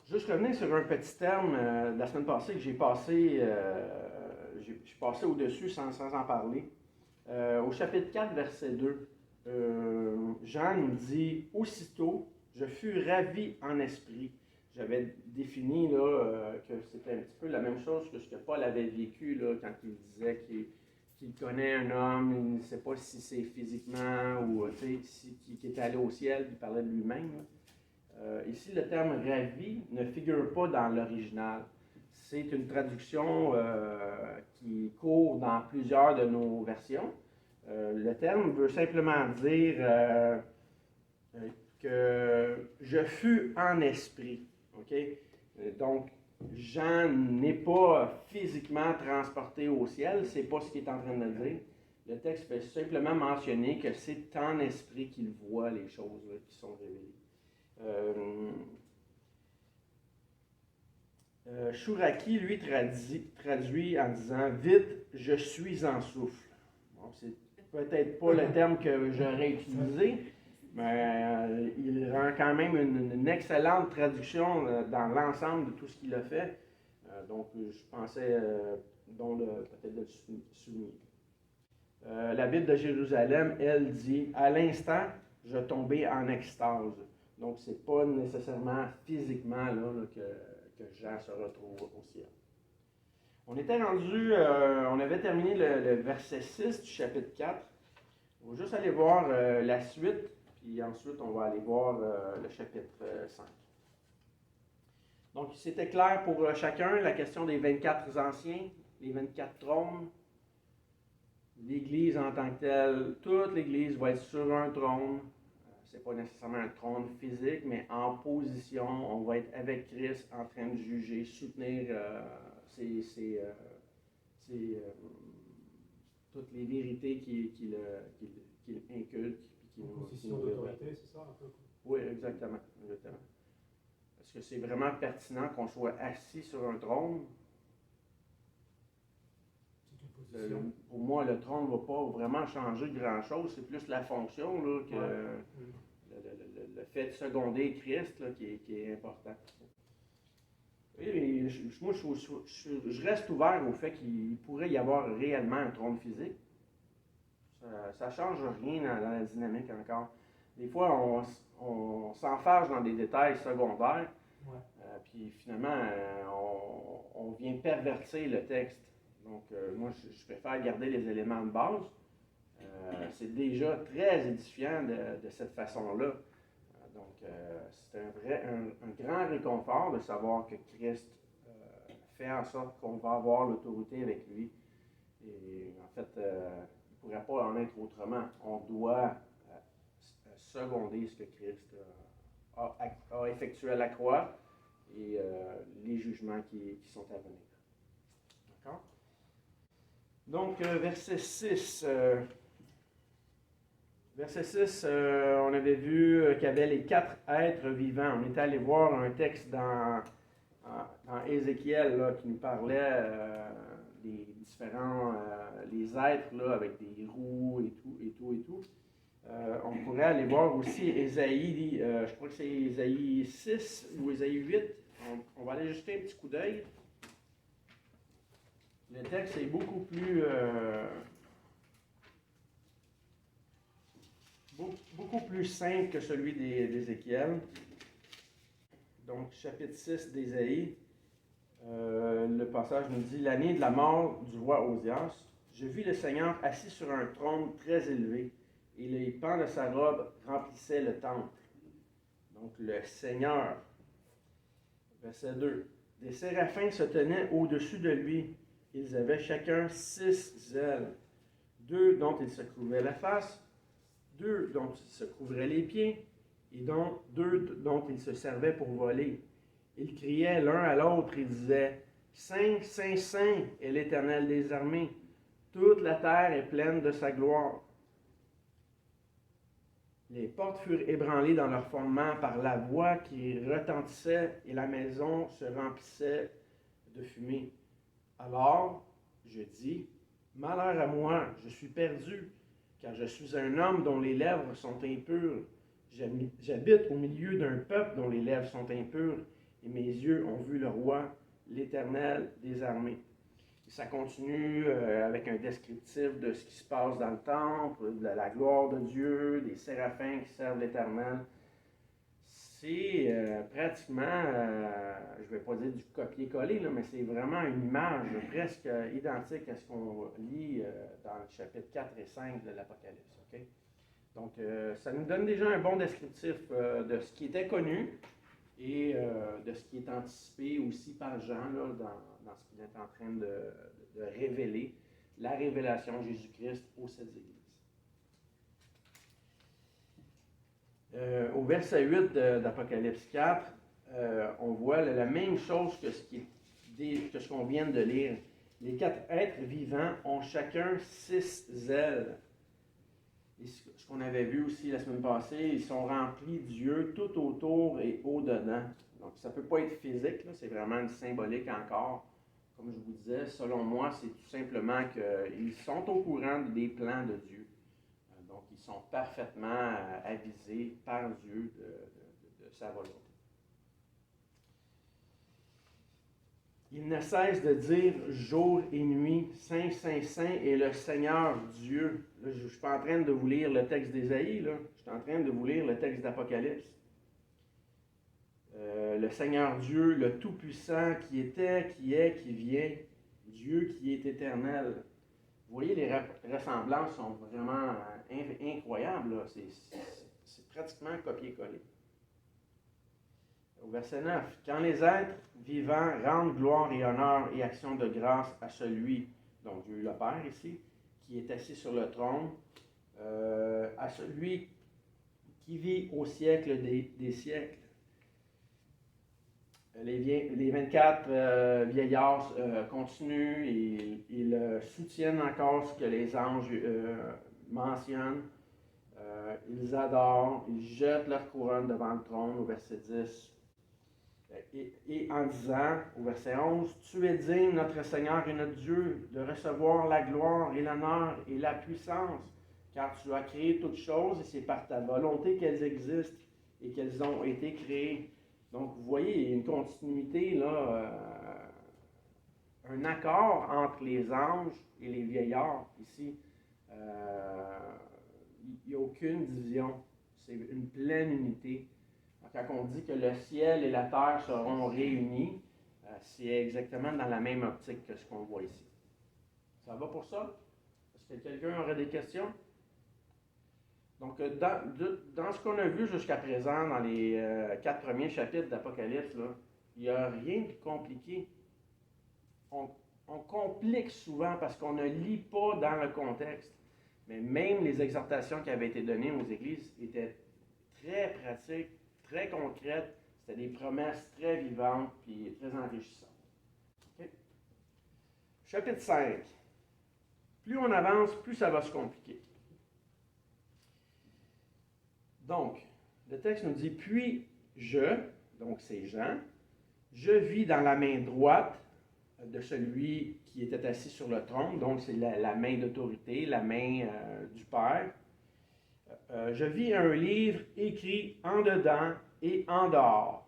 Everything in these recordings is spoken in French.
Juste revenir sur un petit terme de la semaine passée que j'ai passé, j'ai passé au-dessus sans en parler. Au chapitre 4, verset 2, Jean nous dit « Aussitôt, je fus ravi en esprit ». J'avais défini là, que c'était un petit peu la même chose que ce que Paul avait vécu là, quand il disait qu'il connaît un homme, il ne sait pas si c'est physiquement ou qu'il était allé au ciel, il parlait de lui-même. Ici, le terme ravi ne figure pas dans l'original. C'est une traduction qui court dans plusieurs de nos versions. Le terme veut simplement dire que je fus en esprit. Okay? Donc, Jean n'est pas physiquement transporté au ciel, c'est pas ce qu'il est en train de dire. Le texte fait simplement mentionner que c'est en esprit qu'il voit les choses là, qui sont révélées. Chouraki, lui, traduit en disant « Vite, je suis en souffle ». Bon, c'est peut-être pas le terme que j'aurais utilisé, mais il rend quand même une excellente traduction dans l'ensemble de tout ce qu'il a fait. Donc, je pensais peut-être de le souligner. La Bible de Jérusalem, elle dit « À l'instant, je tombais en extase ». Donc, ce n'est pas nécessairement physiquement que Jean se retrouve au ciel. On était rendu, on avait terminé le verset 6 du chapitre 4. On va juste aller voir la suite, puis ensuite on va aller voir le chapitre 5. Donc, c'était clair pour chacun la question des 24 anciens, les 24 trônes. L'Église en tant que telle, toute l'Église va être sur un trône. Ce n'est pas nécessairement un trône physique, mais en position. On va être avec Christ en train de juger, soutenir toutes les vérités qu'il inculque. En position d'autorité, c'est ça un peu? Oui, exactement. Est-ce que c'est vraiment pertinent qu'on soit assis sur un trône? Pour moi, le trône ne va pas vraiment changer grand-chose. C'est plus la fonction là, que le fait de seconder Christ là, qui est important. Et moi, je reste ouvert au fait qu'il pourrait y avoir réellement un trône physique. Ça ne change rien dans la dynamique encore. Des fois, on s'enfarge dans des détails secondaires, puis finalement, on vient pervertir le texte. Donc, moi, je préfère garder les éléments de base. C'est déjà très édifiant de cette façon-là. Donc, c'est un grand réconfort de savoir que Christ fait en sorte qu'on va avoir l'autorité avec lui. Et en fait, il ne pourrait pas en être autrement. On doit seconder ce que Christ a effectué à la croix et les jugements qui sont à venir. D'accord? Donc, verset 6. Verset 6, on avait vu qu'il y avait les 4 êtres vivants. On était allé voir un texte dans Ézéchiel là, qui nous parlait des différents les êtres là, avec des roues et tout. On pourrait aller voir aussi Ésaïe, je crois que c'est Ésaïe 6 ou Ésaïe 8. On va aller jeter un petit coup d'œil. Le texte est beaucoup plus simple que celui d'Ézéchiel. Donc, chapitre 6 d'Ésaïe, le passage nous dit « L'année de la mort du roi Osias, je vis le Seigneur assis sur un trône très élevé, et les pans de sa robe remplissaient le temple. » Donc, le Seigneur. Verset 2. « Des séraphins se tenaient au-dessus de lui. Ils avaient chacun 6 ailes, 2 dont ils se couvraient la face, 2 dont ils se couvraient les pieds, et 2 dont ils se servaient pour voler. Ils criaient l'un à l'autre et disaient « Saint, Saint, Saint est l'Éternel des armées. Toute la terre est pleine de sa gloire. » Les portes furent ébranlées dans leur fondement par la voix qui retentissait et la maison se remplissait de fumée. Alors, je dis, « Malheur à moi, je suis perdu, car je suis un homme dont les lèvres sont impures. J'habite au milieu d'un peuple dont les lèvres sont impures, et mes yeux ont vu le roi, l'Éternel des armées. Et ça continue avec un descriptif de ce qui se passe dans le temple, de la gloire de Dieu, des séraphins qui servent l'Éternel. C'est pratiquement, je ne vais pas dire du copier-coller, là, mais c'est vraiment une image presque identique à ce qu'on lit dans le chapitre 4 et 5 de l'Apocalypse. Okay? Donc, ça nous donne déjà un bon descriptif de ce qui était connu et de ce qui est anticipé aussi par Jean là, dans ce qu'il est en train de révéler, la révélation de Jésus-Christ aux 7 églises. Au verset 8 d'Apocalypse 4, on voit la même chose que ce qu'on vient de lire. Les 4 êtres vivants ont chacun 6 ailes. Et ce qu'on avait vu aussi la semaine passée, ils sont remplis d'yeux tout autour et au-dedans. Donc ça ne peut pas être physique, là, c'est vraiment une symbolique encore. Comme je vous disais, selon moi, c'est tout simplement qu'ils sont au courant des plans de Dieu. Donc, ils sont parfaitement avisés par Dieu de sa volonté. Il ne cesse de dire jour et nuit, Saint, Saint, Saint est le Seigneur Dieu. Là, je ne suis pas en train de vous lire le texte d'Ésaïe, là. Je suis en train de vous lire le texte d'Apocalypse. Le Seigneur Dieu, le Tout-Puissant, qui était, qui est, qui vient, Dieu qui est éternel. Vous voyez, les ressemblances sont vraiment incroyables. Là. C'est pratiquement copier-coller. Au verset 9, « Quand les êtres vivants rendent gloire et honneur et action de grâce à celui, donc Dieu le Père ici, qui est assis sur le trône, à celui qui vit au siècle des siècles. » Les 24 vieillards continuent et ils soutiennent encore ce que les anges mentionnent. Ils adorent, ils jettent leur couronne devant le trône au verset 10. Et en disant, au verset 11, « Tu es digne, notre Seigneur et notre Dieu, de recevoir la gloire et l'honneur et la puissance, car tu as créé toutes choses et c'est par ta volonté qu'elles existent et qu'elles ont été créées. » Donc, vous voyez, il y a une continuité, là, un accord entre les anges et les vieillards ici. Il n'y a aucune division. C'est une pleine unité. Quand on dit que le ciel et la terre seront réunis, c'est exactement dans la même optique que ce qu'on voit ici. Ça va pour ça? Est-ce que quelqu'un aurait des questions? Donc, dans ce qu'on a vu jusqu'à présent, dans les 4 premiers chapitres d'Apocalypse, là, il n'y a rien de compliqué. On complique souvent parce qu'on ne lit pas dans le contexte. Mais même les exhortations qui avaient été données aux églises étaient très pratiques, très concrètes. C'était des promesses très vivantes et très enrichissantes. Okay? Chapitre 5. Plus on avance, plus ça va se compliquer. Donc, le texte nous dit, « Puis donc c'est Jean, je vis dans la main droite de celui qui était assis sur le trône, donc c'est la main d'autorité, la main du Père. Je vis un livre écrit en dedans et en dehors. »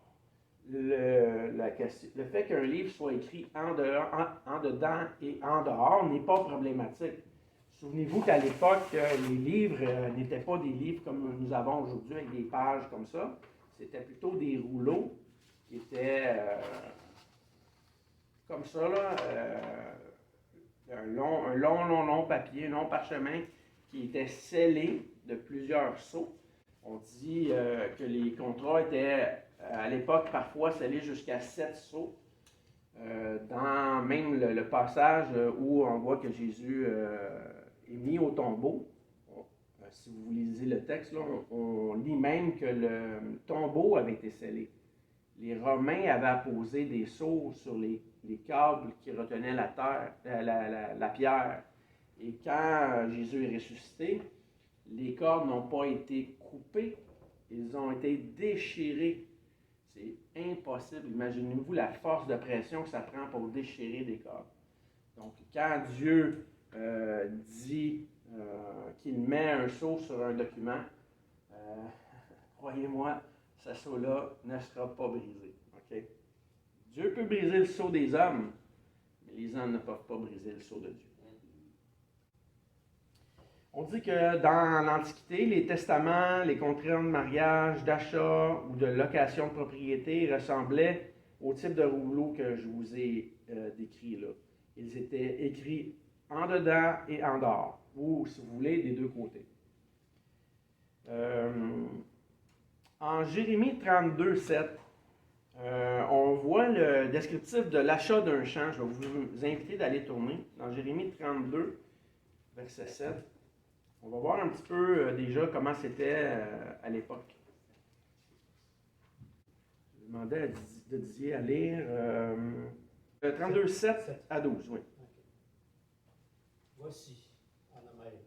Le fait qu'un livre soit écrit en dedans et en dehors n'est pas problématique. Souvenez-vous qu'à l'époque, les livres n'étaient pas des livres comme nous avons aujourd'hui avec des pages comme ça. C'était plutôt des rouleaux qui étaient comme ça, là, un long papier, un long parchemin qui était scellé de plusieurs sceaux. On dit que les contrats étaient à l'époque parfois scellés jusqu'à 7 sceaux. Dans même le passage où on voit que Jésus est mis au tombeau, si vous lisez le texte, là, on lit même que le tombeau avait été scellé. Les Romains avaient apposé des sceaux sur les câbles qui retenaient la terre, la pierre. Et quand Jésus est ressuscité, les cordes n'ont pas été coupées, ils ont été déchirés. C'est impossible. Imaginez-vous la force de pression que ça prend pour déchirer des cordes. Donc, quand Dieu dit qu'il met un sceau sur un document, croyez-moi, ce sceau-là ne sera pas brisé. Okay? Dieu peut briser le sceau des hommes, mais les hommes ne peuvent pas briser le sceau de Dieu. On dit que dans l'Antiquité, les testaments, les contrats de mariage, d'achat ou de location de propriété ressemblaient au type de rouleau que je vous ai décrit là. Ils étaient écrits en dedans et en dehors, ou si vous voulez, des deux côtés. En Jérémie 32, 7, on voit le descriptif de l'achat d'un champ. Je vais vous inviter d'aller tourner. Dans Jérémie 32, verset 7, on va voir un petit peu déjà comment c'était à l'époque. Je demandais de Didier à lire 32, 7 à 12. Oui. Voici, Anamaël,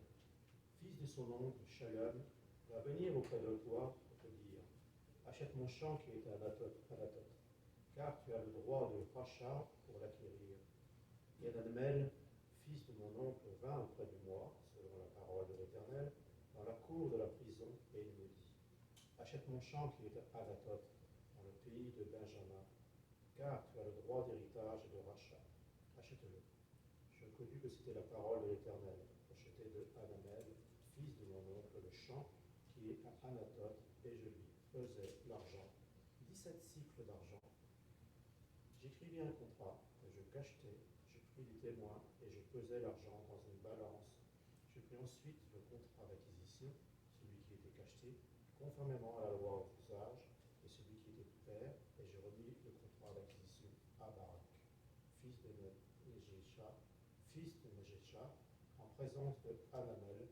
fils de son oncle Shalom, va venir auprès de toi pour te dire, achète mon champ qui est à Anatot, car tu as le droit de rachat pour l'acquérir. Et Anamaël, fils de mon oncle, vint auprès de moi, selon la parole de l'Éternel, dans la cour de la prison, et il me dit, achète mon champ qui est à Anatot, dans le pays de Benjamin, car tu as le droit d'héritage et de rachat. Achète-le. Je connus que c'était la parole de l'Éternel. J'achetai de Hanamel, fils de mon oncle, le champ qui est à Anatot, et je lui pesai l'argent, 17 cycles d'argent. J'écrivis un contrat, et je cachetai, je pris des témoins, et je pesai l'argent dans une balance. Je pris ensuite le contrat d'acquisition, celui qui était cacheté, conformément à la loi d'usage, et celui qui était prêt, et je remis le contrat d'acquisition à Barak, fils de Nejesha, en présence de Hanamel,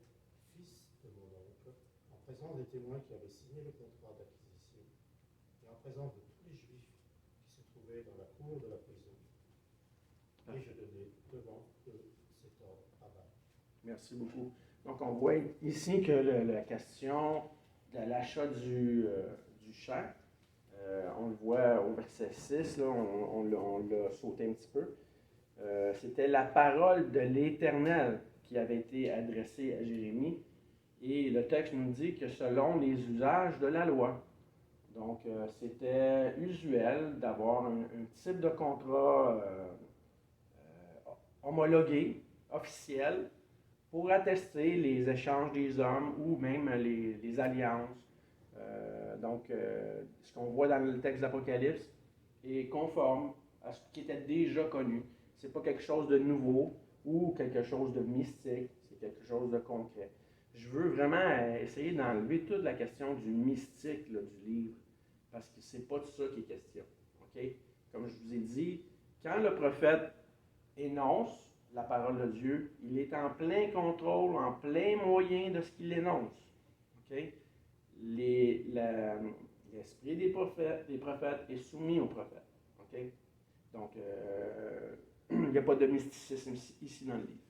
fils de mon oncle, en présence des témoins qui avaient signé le contrat d'acquisition, et en présence de tous les Juifs qui se trouvaient dans la cour de la prison. Et je donnai devant eux cet ordre à Barak. Merci beaucoup. Donc, on voit ici que la question de l'achat du champ, on le voit au verset 6, là, on l'a sauté un petit peu. C'était la parole de l'Éternel qui avait été adressée à Jérémie. Et le texte nous dit que selon les usages de la loi. Donc, c'était usuel d'avoir un type de contrat homologué, officiel, pour attester les échanges des hommes ou même les alliances. Ce qu'on voit dans le texte d'Apocalypse est conforme à ce qui était déjà connu. Ce n'est pas quelque chose de nouveau ou quelque chose de mystique, c'est quelque chose de concret. Je veux vraiment essayer d'enlever toute la question du mystique là, du livre, parce que ce n'est pas de ça qui est question. Okay? Comme je vous ai dit, quand le prophète énonce la parole de Dieu, il est en plein contrôle, en plein moyen de ce qu'il énonce. Okay? L'esprit des prophètes est soumis aux prophètes. Okay? Donc, il n'y a pas de mysticisme ici dans le livre.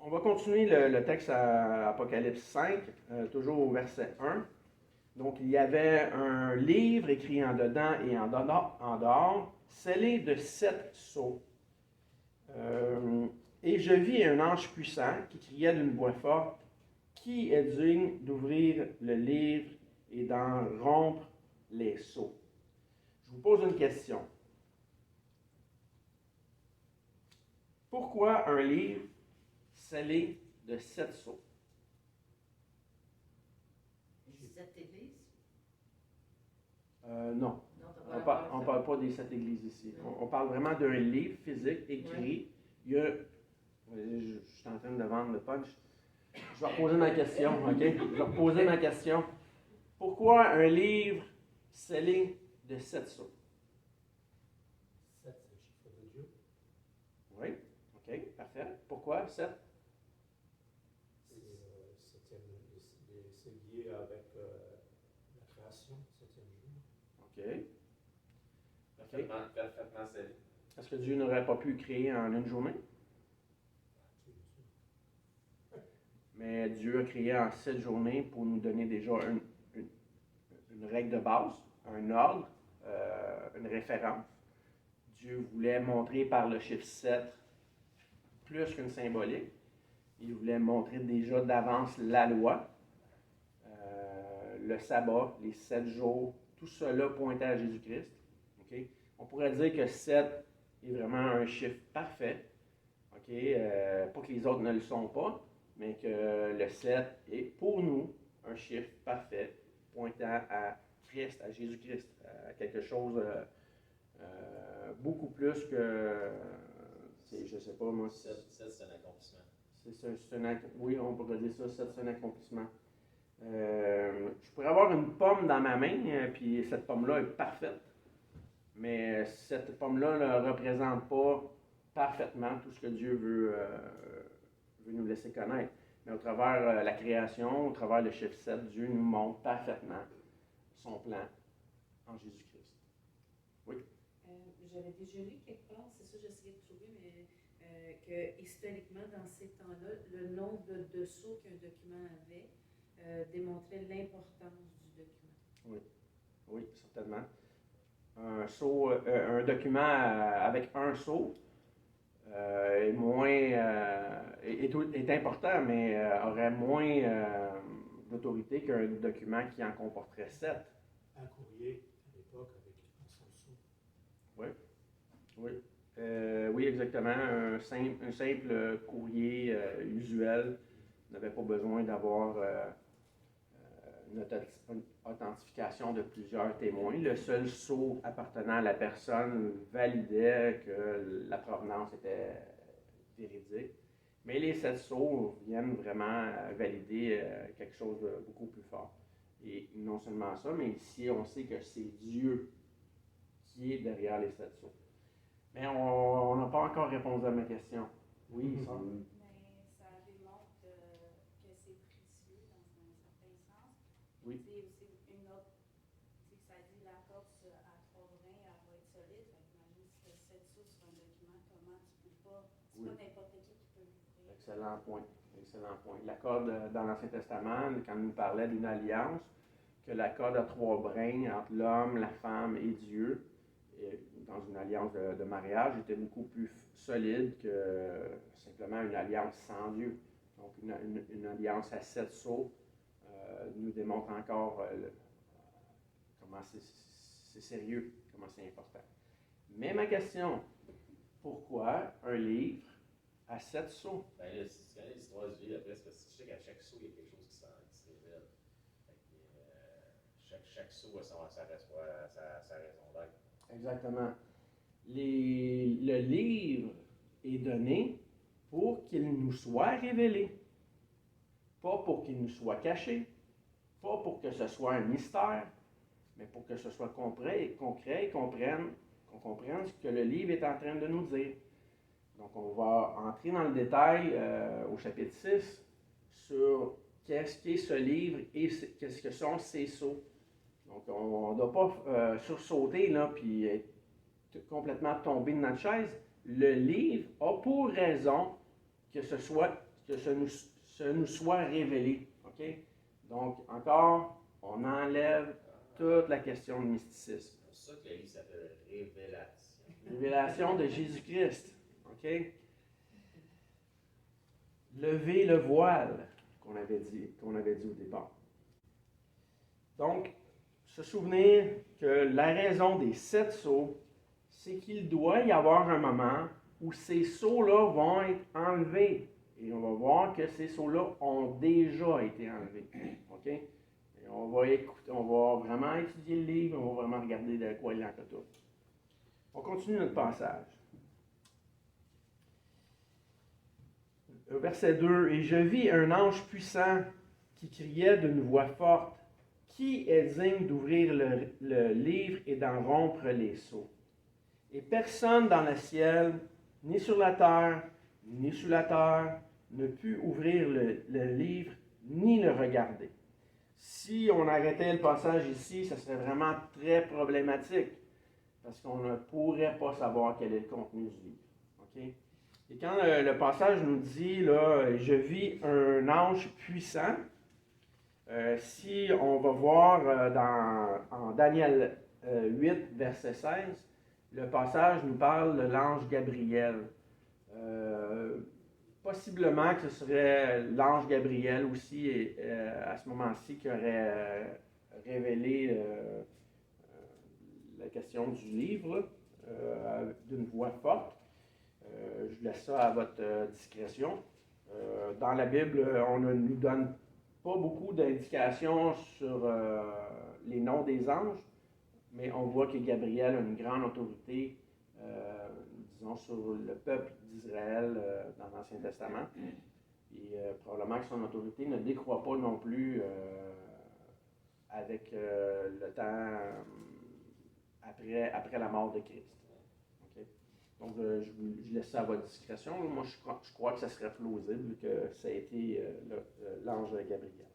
On va continuer le texte à Apocalypse 5, toujours au verset 1. Donc, il y avait un livre écrit en dedans et en dehors, scellé de 7 sceaux. Et je vis un ange puissant qui criait d'une voix forte, « Qui est digne d'ouvrir le livre et d'en rompre les sceaux? » Je vous pose une question. Pourquoi un livre scellé de 7 sceaux? Non. On ne parle pas des 7 églises ici. On parle vraiment d'un livre physique écrit. Il y a, je suis en train de vendre le punch. Je vais reposer ma question, OK? Je vais reposer ma question. Pourquoi un livre scellé de 7 sceaux? 7, c'est le chiffre de Dieu. Oui, OK, parfait. Pourquoi 7? C'est lié avec la création, 7e jour. OK. Parfaitement scellé. Est-ce que Dieu n'aurait pas pu créer en une journée? Mais Dieu a créé en 7 journées pour nous donner déjà une règle de base, un ordre, une référence. Dieu voulait montrer par le chiffre 7 plus qu'une symbolique. Il voulait montrer déjà d'avance la loi. le sabbat, les 7 jours, tout cela pointait à Jésus-Christ. Okay? On pourrait dire que 7 est vraiment un chiffre parfait. Okay? Pas que les autres ne le sont pas, mais que le 7 est pour nous un chiffre parfait pointant à Christ, à Jésus-Christ, à quelque chose beaucoup plus que, je ne sais pas moi. 7, c'est un accomplissement. Oui, on pourrait dire ça, 7 c'est un accomplissement. Je pourrais avoir une pomme dans ma main, puis cette pomme-là est parfaite. Mais cette pomme-là ne représente pas parfaitement tout ce que Dieu veut nous laisser connaître. Mais au travers la création, au travers le chiffre 7, Dieu nous montre parfaitement son plan en Jésus-Christ. Oui? J'avais déjà lu quelque part, c'est ça j'essayais de trouver, mais que historiquement, dans ces temps-là, le nombre de sauts qu'un document avait démontrait l'importance du document. Oui, certainement. Un document avec un sceau est est important, mais aurait moins d'autorité qu'un document qui en comporterait 7. Un courrier à l'époque avec un seul sceau. Oui, exactement. Un simple courrier usuel n'avait pas besoin d'avoir une authentification de plusieurs témoins. Le seul sceau appartenant à la personne validait que la provenance était véridique. Mais les 7 sceaux viennent vraiment valider quelque chose de beaucoup plus fort. Et non seulement ça, mais ici, on sait que c'est Dieu qui est derrière les 7 sceaux. Mais on n'a pas encore répondu à ma question. Oui, ça. Mais ça démontre que c'est précieux dans un certain sens. Oui. Tu sais, aussi une autre, tu sais, ça dit la corde à 3 brins, elle va être solide. Imagine si tu as 7 sous sur un document, comment tu peux pas, c'est pas n'importe qui peut l'ouvrir. Excellent point. La corde dans l'Ancien Testament, quand il nous parlait d'une alliance, que la corde à 3 brins entre l'homme, la femme et Dieu, dans une alliance de mariage, était beaucoup plus solide que simplement une alliance sans Dieu. Donc, une alliance à 7 sceaux nous démontre encore comment c'est sérieux, comment c'est important. Mais ma question, pourquoi un livre à 7 sceaux? Ben là, si tu connais l'histoire du livre, après, c'est parce que tu sais qu'à chaque saut, il y a quelque chose qui se révèle. Chaque saut a sa raison d'être. Exactement. Le livre est donné pour qu'il nous soit révélé, pas pour qu'il nous soit caché, pas pour que ce soit un mystère, mais pour que ce soit concret et qu'on comprenne ce que le livre est en train de nous dire. Donc, on va entrer dans le détail au chapitre 6 sur qu'est-ce qu'est ce livre et qu'est-ce que sont ces sceaux. Donc, on ne doit pas sursauter là, puis être complètement tombé de notre chaise. Le livre a pour raison que ce nous soit révélé. Okay? Donc, encore, on enlève toute la question de mysticisme. C'est pour ça que le livre s'appelle Révélation. Révélation de Jésus-Christ. OK? Lever le voile qu'on avait dit au départ. Donc, se souvenir que la raison des 7 sceaux, c'est qu'il doit y avoir un moment où ces sceaux-là vont être enlevés. Et on va voir que ces sceaux-là ont déjà été enlevés. OK? Et on va vraiment étudier le livre, on va vraiment regarder de quoi il en retourne. On continue notre passage. Verset 2. « Et je vis un ange puissant qui criait d'une voix forte, qui est digne d'ouvrir le livre et d'en rompre les sceaux? Et personne dans le ciel, ni sur la terre, ni sous la terre, ne put ouvrir le livre, ni le regarder. » Si on arrêtait le passage ici, ça serait vraiment très problématique, parce qu'on ne pourrait pas savoir quel est le contenu du livre. Okay? Et quand le passage nous dit, là, « Je vis un ange puissant », si on va voir en Daniel 8, verset 16, le passage nous parle de l'ange Gabriel. Possiblement que ce serait l'ange Gabriel aussi, à ce moment-ci, qui aurait révéler la question du livre d'une voix forte. Je laisse ça à votre discrétion. Dans la Bible, on ne nous donne pas beaucoup d'indications sur les noms des anges, mais on voit que Gabriel a une grande autorité, disons, sur le peuple d'Israël dans l'Ancien Testament. Et probablement que son autorité ne décroît pas non plus avec le temps après la mort de Christ. Okay? Donc, je laisse ça à votre discrétion. Moi, je crois que ça serait plausible que ça a été l'ange Gabriel.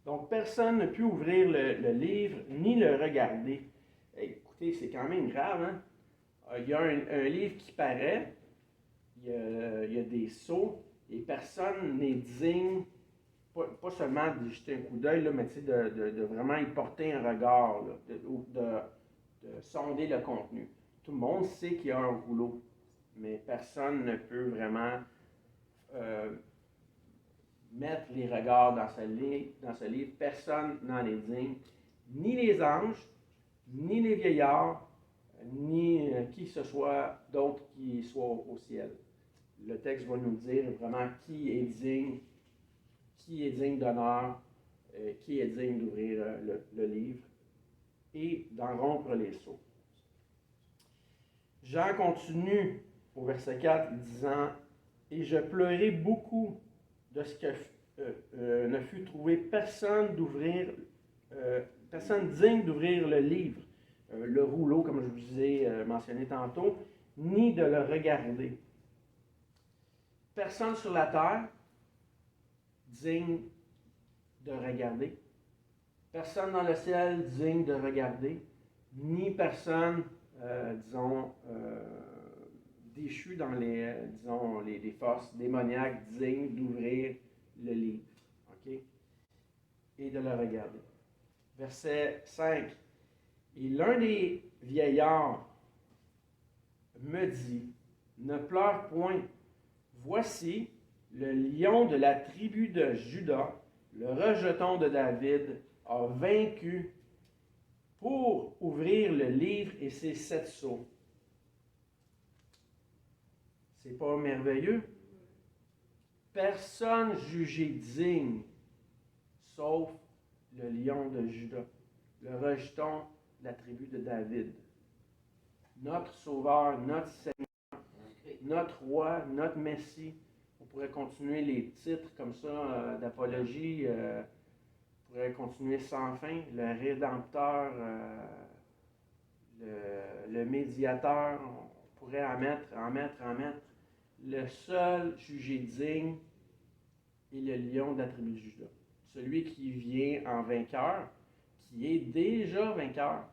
Donc, personne ne peut ouvrir le livre ni le regarder. Écoutez, c'est quand même grave, hein? Il y a un livre qui paraît, il y a des sceaux, et personne n'est digne, pas seulement de jeter un coup d'œil, mais de vraiment y porter un regard, là, de sonder le contenu. Tout le monde sait qu'il y a un rouleau, mais personne ne peut vraiment mettre les regards dans ce livre. Personne n'en est digne, ni les anges, ni les vieillards, ni qui que ce soit d'autre qui soit au ciel. Le texte va nous dire vraiment qui est digne d'honneur, qui est digne d'ouvrir le livre et d'en rompre les sceaux. Jean continue au verset 4 disant « Et je pleurai beaucoup de ce que ne fut trouvé personne digne d'ouvrir le livre, le rouleau, comme je vous ai mentionné tantôt, ni de le regarder. Personne sur la terre digne de regarder. Personne dans le ciel digne de regarder. Ni personne, déchu dans les forces démoniaques digne d'ouvrir le livre. Okay? Et de le regarder. Verset 5. Et l'un des vieillards me dit, ne pleure point. Voici le lion de la tribu de Juda, le rejeton de David, a vaincu pour ouvrir le livre et ses 7 sceaux. C'est pas merveilleux? Personne jugé digne, sauf le lion de Juda, le rejeton de la tribu de David. Notre Sauveur, notre Seigneur, notre Roi, notre Messie. On pourrait continuer les titres comme ça d'apologie. On pourrait continuer sans fin. Le Rédempteur, le Médiateur. On pourrait en mettre. Le seul jugé digne est le lion de la tribu de Juda. Celui qui vient en vainqueur, qui est déjà vainqueur.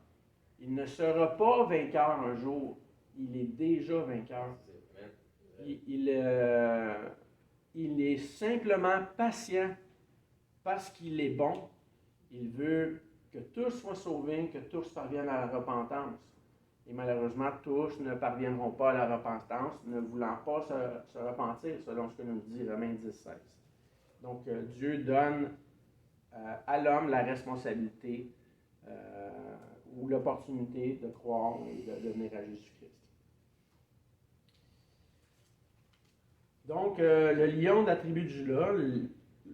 Il ne sera pas vainqueur un jour. Il est déjà vainqueur. Il est simplement patient parce qu'il est bon. Il veut que tous soient sauvés, que tous parviennent à la repentance. Et malheureusement, tous ne parviendront pas à la repentance, ne voulant pas se repentir, selon ce que nous dit Romains 10,16. Donc, Dieu donne à l'homme la responsabilité ou l'opportunité de croire et de venir à Jésus-Christ. Donc, le lion de la tribu de Juda,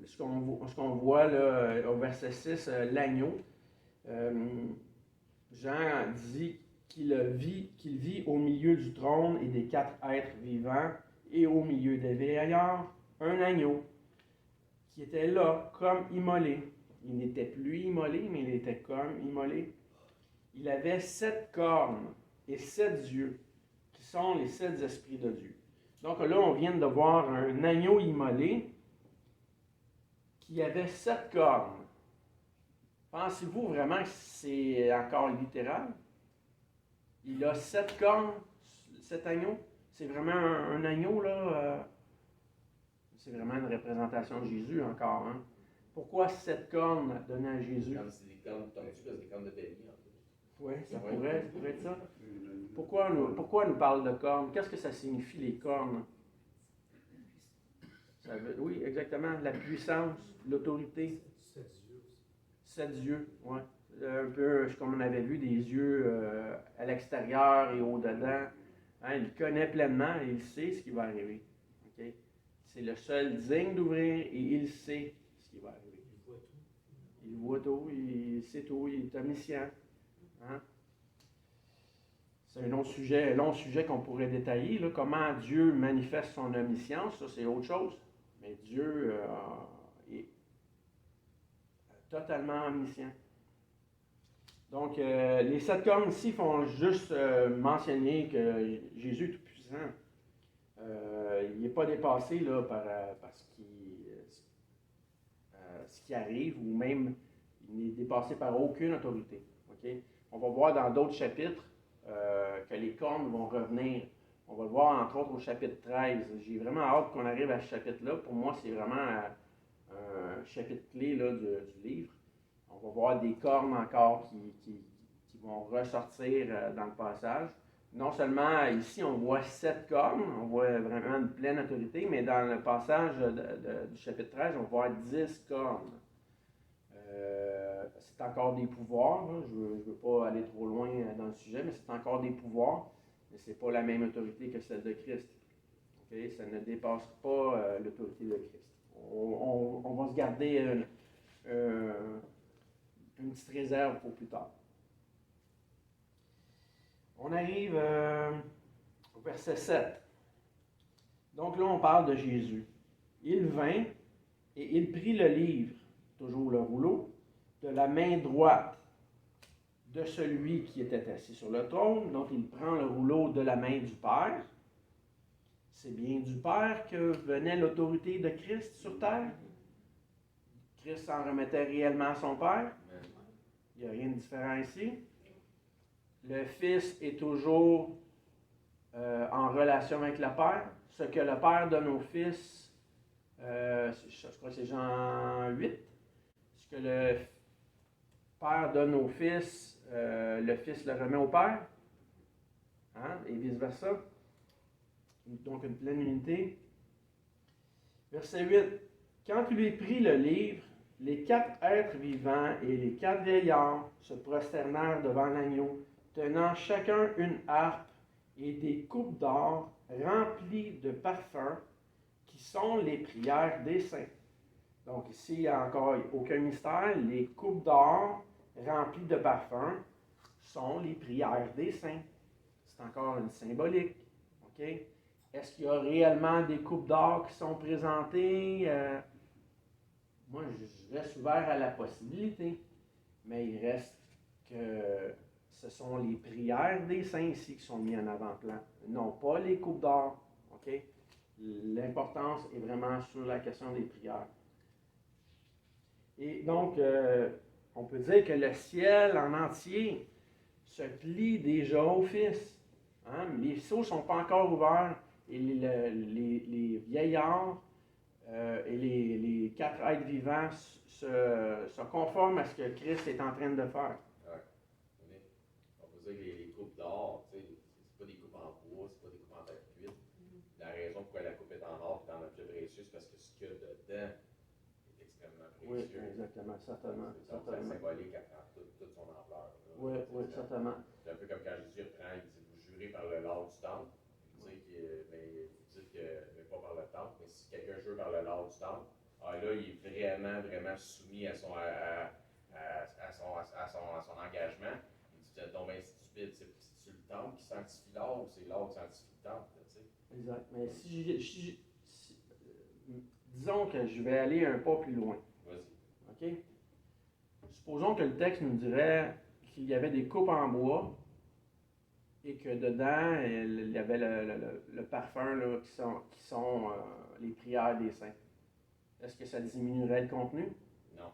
ce qu'on voit là, au verset 6, l'agneau, Jean dit qu'il vit au milieu du trône et des 4 êtres vivants et au milieu des vieillards, un agneau qui était là comme immolé. Il n'était plus immolé, mais il était comme immolé. Il avait 7 cornes et 7 yeux, qui sont les 7 esprits de Dieu. Donc là, on vient de voir un agneau immolé qui avait 7 cornes. Pensez-vous vraiment que c'est encore littéral? Il a 7 cornes, cet agneau. C'est vraiment un agneau, là. C'est vraiment une représentation de Jésus encore. Hein? Pourquoi 7 cornes données à Jésus? Comme c'est des cornes tordues, c'est des cornes de bélier. Oui, ça pourrait être ça. Pourquoi nous parle de cornes? Qu'est-ce que ça signifie, les cornes? Oui, exactement. La puissance, l'autorité. 7 yeux, ouais. Un peu comme on avait vu, des yeux à l'extérieur et au-dedans. Hein, il connaît pleinement et il sait ce qui va arriver. OK? C'est le seul digne d'ouvrir et il sait ce qui va arriver. Il voit tout. Il voit tout, il sait tout, il est omniscient. Hein? C'est un long sujet qu'on pourrait détailler. Là, comment Dieu manifeste son omniscience, ça c'est autre chose. Mais Dieu est totalement omniscient. Donc, les 7 cornes ici font juste mentionner que Jésus est tout-puissant. Il n'est pas dépassé là, par ce qui arrive, ou même il n'est dépassé par aucune autorité. Okay? On va voir dans d'autres chapitres que les cornes vont revenir. On va le voir entre autres au chapitre 13. J'ai vraiment hâte qu'on arrive à ce chapitre-là. Pour moi, c'est vraiment un chapitre clé là, du livre. On va voir des cornes encore qui vont ressortir dans le passage. Non seulement ici, on voit 7 cornes, on voit vraiment une pleine autorité, mais dans le passage du chapitre 13, on va voir 10 cornes. C'est encore des pouvoirs. Là. Je ne veux pas aller trop loin dans le sujet, mais c'est encore des pouvoirs. Mais ce n'est pas la même autorité que celle de Christ. Okay? Ça ne dépasse pas l'autorité de Christ. On va se garder une petite réserve pour plus tard. On arrive au verset 7. Donc là, on parle de Jésus. Il vint et il prit le livre, toujours le rouleau, de la main droite de celui qui était assis sur le trône. Donc il prend le rouleau de la main du Père. C'est bien du Père que venait l'autorité de Christ sur terre. Christ s'en remettait réellement à son Père. Il n'y a rien de différent ici. Le Fils est toujours en relation avec le Père. Ce que le Père donne au Fils, je crois que c'est Jean 8. Ce que le Père donne au Fils, le Fils le remet au Père. Hein? Et vice-versa. Donc une pleine unité. Verset 8. Quand il eut pris le livre, les 4 êtres vivants et les 4 vieillards se prosternèrent devant l'agneau, tenant chacun une harpe et des coupes d'or remplies de parfums, qui sont les prières des saints. Donc ici, il n'y a encore aucun mystère. Les coupes d'or remplies de parfums sont les prières des saints. C'est encore une symbolique. Okay? Est-ce qu'il y a réellement des coupes d'or qui sont présentées? Moi, je reste ouvert à la possibilité, mais il reste que ce sont les prières des saints ici qui sont mises en avant-plan, non pas les coupes d'or. Okay? L'importance est vraiment sur la question des prières. Et donc, on peut dire que le ciel en entier se plie déjà au Fils. Hein? Les sceaux ne sont pas encore ouverts et les vieillards et les 4 êtres vivants se conforment à ce que Christ est en train de faire. Ouais. On peut dire que les coupes d'or, c'est pas des coupes en bois, c'est pas des coupes en terre cuite. La raison pourquoi la coupe est en or et en objet précieux, c'est parce que ce qu'il y a dedans est extrêmement précieux. Oui, exactement, certainement. Donc, c'est symbolique à toute son ampleur. Oui, certainement. C'est un peu comme quand Jésus reprend, il dit, vous jurez par le lard du temple. Vous dites que, mais pas par le temple, mais si quelqu'un jure par le lard du temple, là, il est vraiment, vraiment soumis à son engagement. Il dit, c'est donc bien stupide, c'est-tu le temple qui sanctifie l'or ou c'est l'or qui sanctifie le temple? Exact. Mais disons que je vais aller un pas plus loin. Vas-y. OK? Supposons que le texte nous dirait qu'il y avait des coupes en bois et que dedans, il y avait le parfum là, qui sont les prières des saints. Est-ce que ça diminuerait le contenu? Non.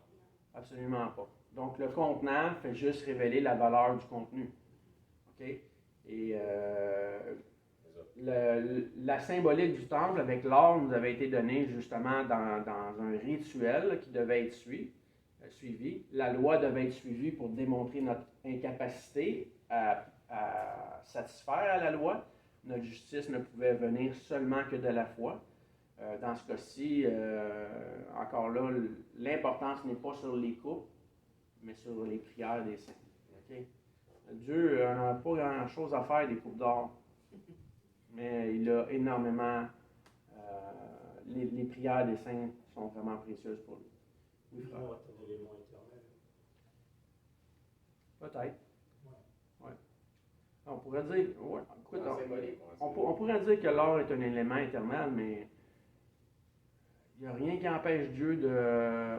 Absolument pas. Donc, le contenant fait juste révéler la valeur du contenu. OK? Et la symbolique du temple avec l'or nous avait été donnée justement dans un rituel qui devait être suivi. La loi devait être suivie pour démontrer notre incapacité à satisfaire à la loi. Notre justice ne pouvait venir seulement que de la foi. Dans ce cas-ci, encore là, l'importance n'est pas sur les coupes, mais sur les prières des saints. Okay? Dieu n'a pas grand-chose à faire des coupes d'or, mais il a énormément. Les prières des saints sont vraiment précieuses pour lui. Oui, frère. L'élément est un élément éternel. Peut-être. Ouais. Ouais. On pourrait dire. Ouais, écoute, Non, c'est pas les on pourrait dire que l'or est un élément éternel, mais il n'y a rien qui empêche Dieu de,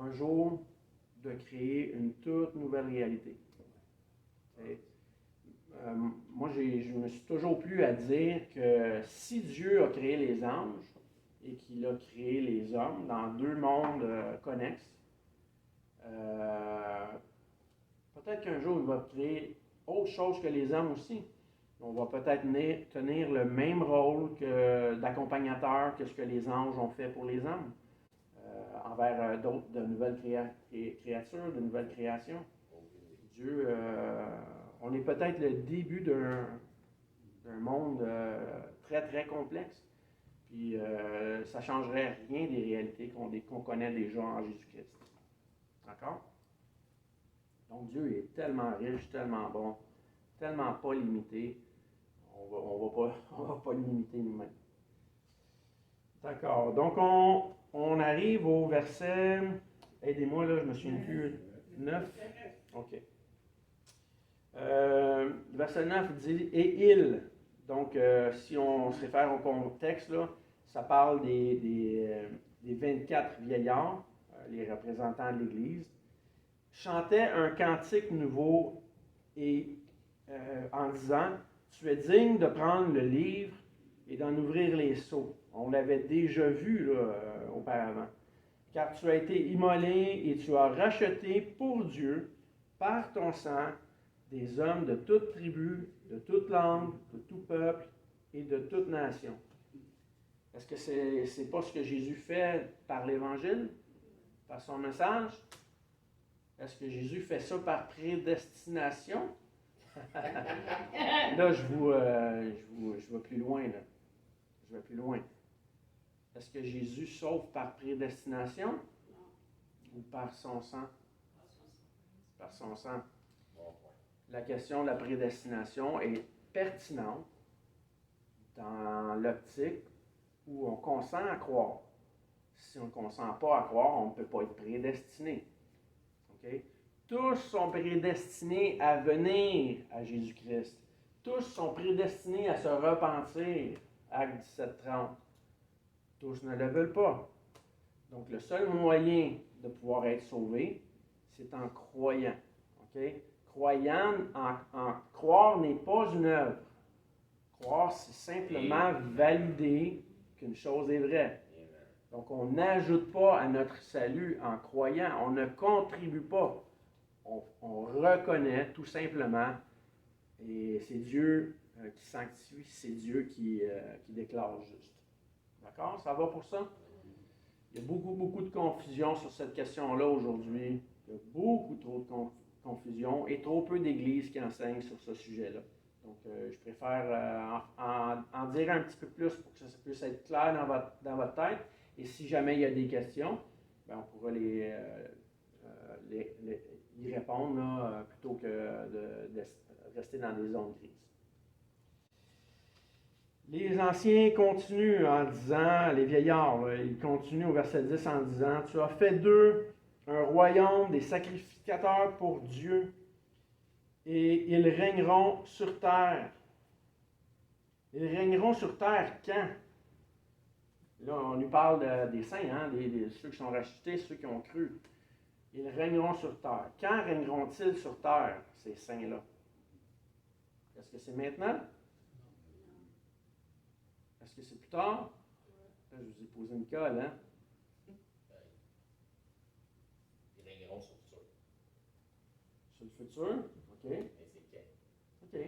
un jour, de créer une toute nouvelle réalité. Et, moi, je me suis toujours plu à dire que si Dieu a créé les anges et qu'il a créé les hommes dans deux mondes connexes, peut-être qu'un jour, il va créer autre chose que les hommes aussi. On va peut-être tenir le même rôle d'accompagnateur que ce que les anges ont fait pour les hommes, envers d'autres, de nouvelles créatures, de nouvelles créations. Dieu, on est peut-être le début d'un monde très, très complexe. Puis ça ne changerait rien des réalités qu'on connaît déjà en Jésus-Christ. D'accord? Donc Dieu est tellement riche, tellement bon, tellement pas limité. On va pas le limiter nous-mêmes. D'accord. Donc on arrive au verset, aidez-moi là, je me souviens plus, 9. OK. Verset 9 dit « Et il ». Donc, si on se réfère au contexte, là, ça parle des 24 vieillards, les représentants de l'Église, chantaient un cantique nouveau et en disant « Tu es digne de prendre le livre et d'en ouvrir les sceaux. » On l'avait déjà vu là, auparavant. « Car tu as été immolé et tu as racheté pour Dieu par ton sang des hommes de toute tribu, de toute langue, de tout peuple et de toute nation. » Est-ce que c'est pas ce que Jésus fait par l'Évangile, par son message? Est-ce que Jésus fait ça par prédestination? Là, je vais plus loin. Là. Je vais plus loin. Est-ce que Jésus sauve par prédestination ou par son sang? Par son sang. La question de la prédestination est pertinente dans l'optique où on consent à croire. Si on ne consent pas à croire, on ne peut pas être prédestiné. Okay? Tous sont prédestinés à venir à Jésus-Christ. Tous sont prédestinés à se repentir. Acte 17-30. Tous ne le veulent pas. Donc, le seul moyen de pouvoir être sauvé, c'est en croyant. Okay? Croire n'est pas une œuvre. Croire, c'est simplement valider qu'une chose est vraie. Donc, on n'ajoute pas à notre salut en croyant. On ne contribue pas. On reconnaît tout simplement. Et c'est Dieu qui sanctifie, c'est Dieu qui déclare juste. D'accord? Ça va pour ça? Il y a beaucoup de confusion sur cette question-là aujourd'hui. Il y a beaucoup trop de confusion et trop peu d'églises qui enseignent sur ce sujet-là. Donc, je préfère en dire un petit peu plus pour que ça puisse être clair dans votre tête. Et si jamais il y a des questions, bien, on pourra y répondre là, plutôt que de rester dans des zones grises. Les anciens continuent en disant, les vieillards, ils continuent au verset 10 en disant « Tu as fait d'eux un royaume des sacrificateurs pour Dieu, et ils régneront sur terre. » Ils régneront sur terre quand? Là, on nous parle des saints, hein, ceux qui sont rachetés, ceux qui ont cru. Ils régneront sur terre. Quand régneront-ils sur terre, ces saints-là? Est-ce que c'est maintenant? Est-ce que c'est plus tard? Là, je vous ai posé une colle, hein? Ils régneront sur le futur. Sur le futur? OK. Mais c'est quand? OK.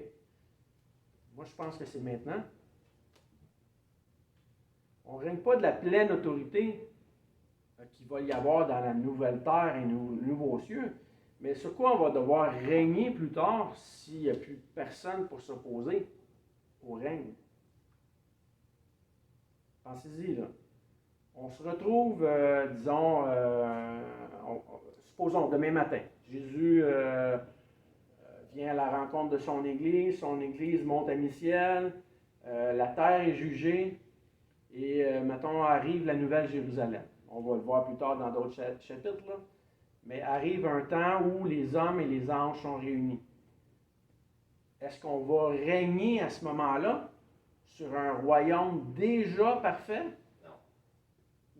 Moi, je pense que c'est maintenant. On ne règne pas de la pleine autorité qu'il va y avoir dans la nouvelle terre et nos nouveaux cieux, mais sur quoi on va devoir régner plus tard s'il n'y a plus personne pour s'opposer au règne. Pensez-y, là. On se retrouve, disons, supposons, demain matin, Jésus vient à la rencontre de son Église monte à mi-ciel, la terre est jugée, et mettons, arrive la Nouvelle Jérusalem. On va le voir plus tard dans d'autres chapitres, là. Mais arrive un temps où les hommes et les anges sont réunis. Est-ce qu'on va régner à ce moment-là sur un royaume déjà parfait? Non.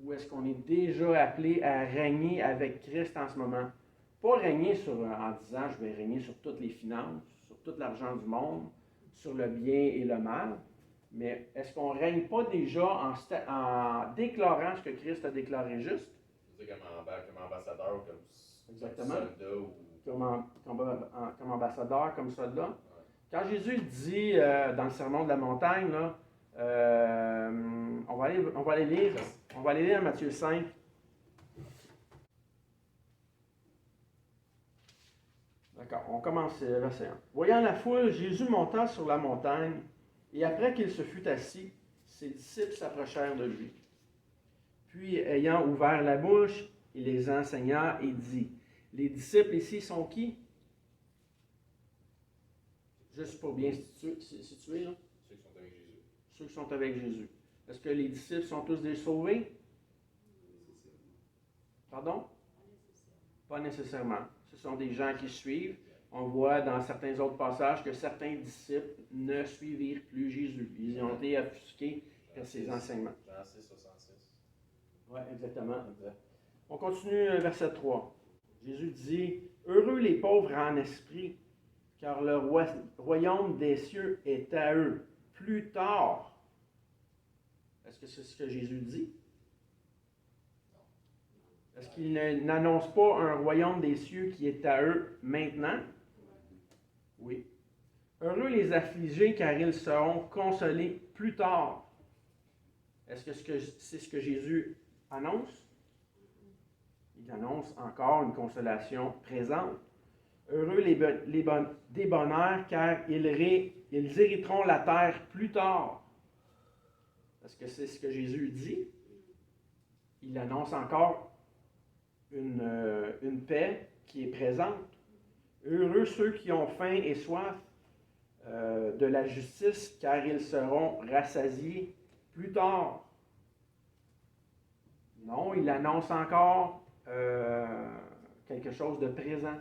Ou est-ce qu'on est déjà appelé à régner avec Christ en ce moment? Pas régner en disant je vais régner sur toutes les finances, sur tout l'argent du monde, sur le bien et le mal, mais est-ce qu'on ne règne pas déjà en déclarant ce que Christ a déclaré juste? C'est comme ambassadeur ou comme Exactement. soldat ou. Comme ambassadeur, comme soldat. Ouais. Quand Jésus dit dans le sermon de la montagne, là, on va aller lire Matthieu 5. D'accord, on commence verset 1. Voyant la foule, Jésus monta sur la montagne, et après qu'il se fut assis, ses disciples s'approchèrent de lui. Puis, ayant ouvert la bouche, il les enseigna et dit, les disciples ici sont qui? Juste pour bien situer, là. Ceux qui sont avec Jésus. Ceux qui sont avec Jésus. Est-ce que les disciples sont tous des sauvés? Pardon? Pas nécessairement. Ce sont des gens qui suivent. On voit dans certains autres passages que certains disciples ne suivirent plus Jésus. Ils ont été offusqués par ses enseignements. Jean 6, 66. Oui, exactement. On continue verset 3. Jésus dit, « Heureux les pauvres en esprit, car le royaume des cieux est à eux. Plus tard. » Est-ce que c'est ce que Jésus dit? Est-ce qu'il n'annonce pas un royaume des cieux qui est à eux maintenant? Oui. Heureux les affligés, car ils seront consolés plus tard. Est-ce que c'est ce que Jésus annonce? Il annonce encore une consolation présente. Heureux les débonnaires, car ils hériteront la terre plus tard. Est-ce que c'est ce que Jésus dit? Il annonce encore une paix qui est présente. Heureux ceux qui ont faim et soif de la justice, car ils seront rassasiés plus tard. Non, il annonce encore quelque chose de présent.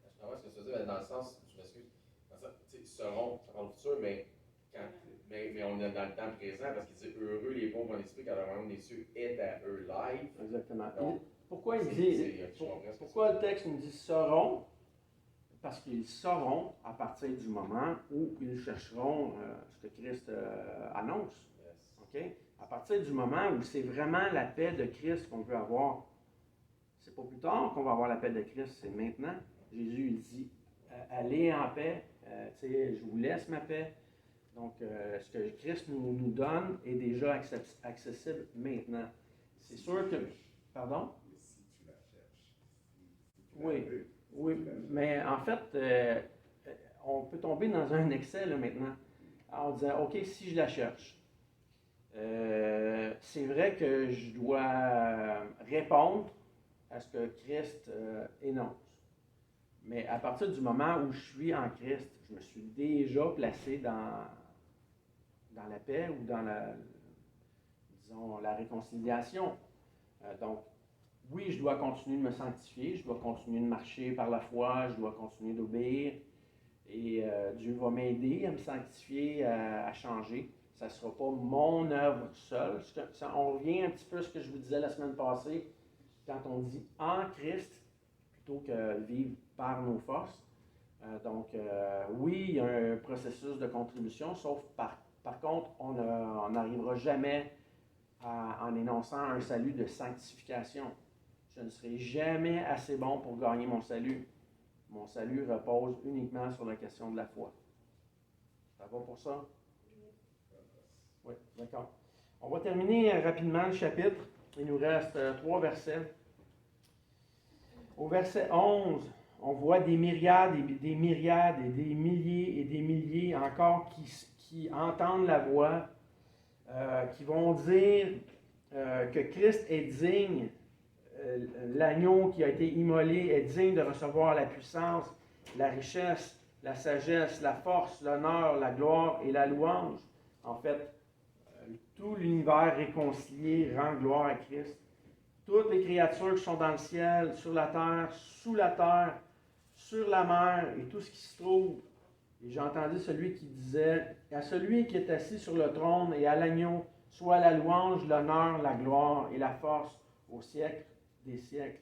Je comprends ce que tu veux dire, dans le sens, je m'excuse, dans le sens, tu sais, ils seront, ça parle du futur, mais on est dans le temps présent parce qu'il dit heureux les pauvres en esprit, car le royaume des cieux est à eux live. Exactement. Donc, pourquoi le texte nous dit seront? Parce qu'ils sauront à partir du moment où ils chercheront ce que Christ annonce. Yes. Okay? À partir du moment où c'est vraiment la paix de Christ qu'on veut avoir. C'est pas plus tard qu'on va avoir la paix de Christ, c'est maintenant. Jésus il dit allez en paix, je vous laisse ma paix. Donc, ce que Christ nous donne est déjà accessible maintenant. C'est sûr que. Pardon? Si tu la cherches. Oui, mais en fait, on peut tomber dans un excès là, maintenant. En disant, OK, si je la cherche, c'est vrai que je dois répondre à ce que Christ énonce. Mais à partir du moment où je suis en Christ, je me suis déjà placé dans la paix ou dans la réconciliation. Donc, oui, je dois continuer de me sanctifier, je dois continuer de marcher par la foi, je dois continuer d'obéir. Et Dieu va m'aider à me sanctifier, à changer. Ça ne sera pas mon œuvre seule. On revient un petit peu à ce que je vous disais la semaine passée, quand on dit en Christ, plutôt que vivre par nos forces. Donc, oui, il y a un processus de contribution, sauf par contre, on n'arrivera jamais en énonçant un salut de sanctification. Je ne serai jamais assez bon pour gagner mon salut. Mon salut repose uniquement sur la question de la foi. Ça va pour ça? Oui, d'accord. On va terminer rapidement le chapitre. Il nous reste 3 versets. Au verset 11, on voit des myriades et des myriades et des milliers encore qui entendent la voix, qui vont dire que Christ est digne l'agneau qui a été immolé est digne de recevoir la puissance, la richesse, la sagesse, la force, l'honneur, la gloire et la louange. En fait, tout l'univers réconcilié rend gloire à Christ. Toutes les créatures qui sont dans le ciel, sur la terre, sous la terre, sur la mer et tout ce qui se trouve. Et j'ai entendu celui qui disait, à celui qui est assis sur le trône et à l'agneau, soit la louange, l'honneur, la gloire et la force au siècle des siècles.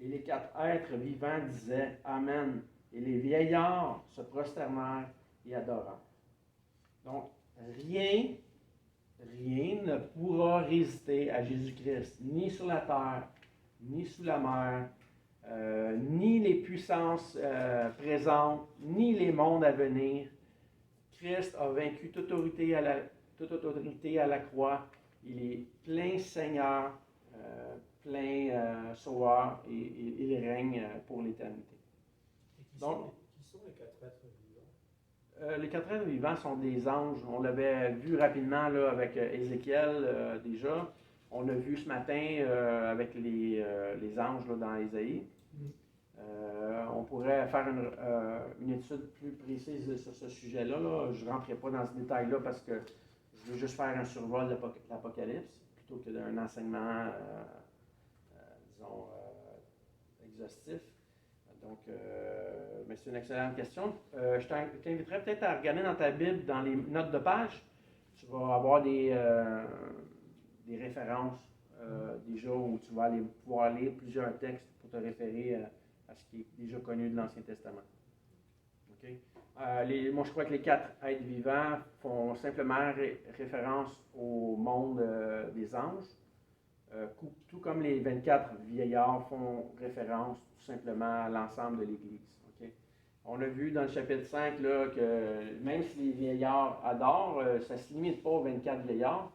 Et les 4 êtres vivants disaient Amen. Et les vieillards se prosternèrent et adorèrent. Donc, rien ne pourra résister à Jésus-Christ, ni sur la terre, ni sous la mer, ni les puissances présentes, ni les mondes à venir. Christ a vaincu toute autorité à la croix. Il est plein Seigneur, plein Sauveur, et il règne pour l'éternité. Et qui Donc, sont les 4 êtres vivants? Les 4 êtres vivants sont des anges. On l'avait vu rapidement là, avec Ézéchiel déjà. On l'a vu ce matin avec les anges là, dans Ésaïe. On pourrait faire une étude plus précise sur ce sujet-là. Là. Je ne rentrerai pas dans ce détail-là parce que je veux juste faire un survol de l'Apocalypse plutôt que d'un enseignement, disons, exhaustif. Donc, mais c'est une excellente question. Je t'inviterais peut-être à regarder dans ta Bible, dans les notes de page. Tu vas avoir des références déjà où tu vas pouvoir lire plusieurs textes pour te référer à ce qui est déjà connu de l'Ancien Testament. Okay? Moi, je crois que les 4 êtres vivants font simplement référence au monde des anges, tout comme les 24 vieillards font référence tout simplement à l'ensemble de l'Église. Okay? On a vu dans le chapitre 5 là, que même si les vieillards adorent, ça ne se limite pas aux 24 vieillards.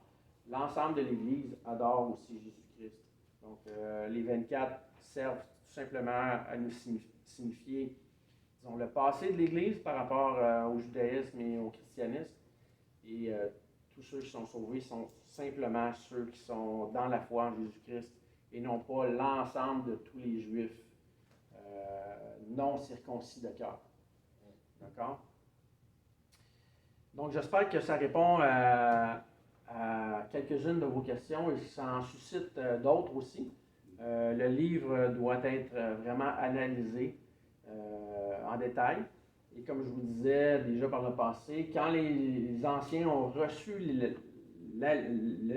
L'ensemble de l'Église adore aussi Jésus-Christ. Donc, les 24 servent tout simplement à nous signifier, disons, le passé de l'Église par rapport au judaïsme et au christianisme. Et tous ceux qui sont sauvés sont simplement ceux qui sont dans la foi en Jésus-Christ et non pas l'ensemble de tous les Juifs non circoncis de cœur. D'accord? Donc, j'espère que ça répond à quelques-unes de vos questions et ça en suscite d'autres aussi. Le livre doit être vraiment analysé en détail. Et comme je vous disais déjà par le passé, quand les anciens ont reçu le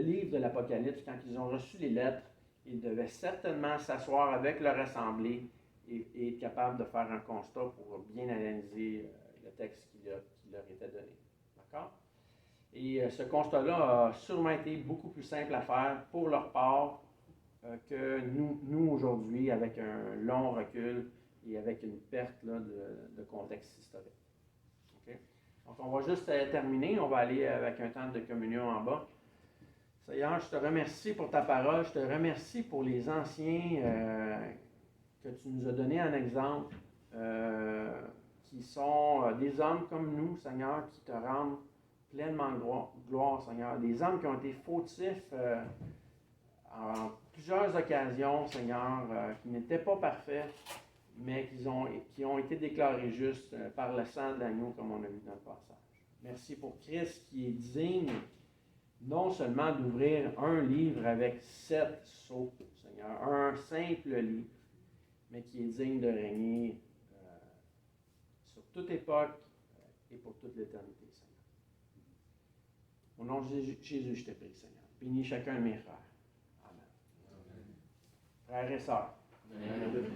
livre de l'Apocalypse, quand ils ont reçu les lettres, ils devaient certainement s'asseoir avec leur assemblée et être capables de faire un constat pour bien analyser le texte qui leur était donné. D'accord? Et ce constat-là a sûrement été beaucoup plus simple à faire pour leur part que nous aujourd'hui, avec un long recul et avec une perte là, de contexte historique. Okay? Donc, on va juste terminer. On va aller avec un temps de communion en bas. Seigneur, je te remercie pour ta parole. Je te remercie pour les anciens que tu nous as donnés en exemple, qui sont des hommes comme nous, Seigneur, qui te rendent pleinement gloire, Seigneur. Des hommes qui ont été fautifs en plusieurs occasions, Seigneur, qui n'étaient pas parfaits, mais qui ont été déclarés justes par le sang de l'agneau, comme on a vu dans le passage. Merci pour Christ qui est digne non seulement d'ouvrir un livre avec 7 sceaux, Seigneur, un simple livre, mais qui est digne de régner sur toute époque et pour toute l'éternité, Seigneur. Au nom de Jésus, je te prie, Seigneur. Bénis chacun de mes frères. Amen. Frères et sœurs. Amen.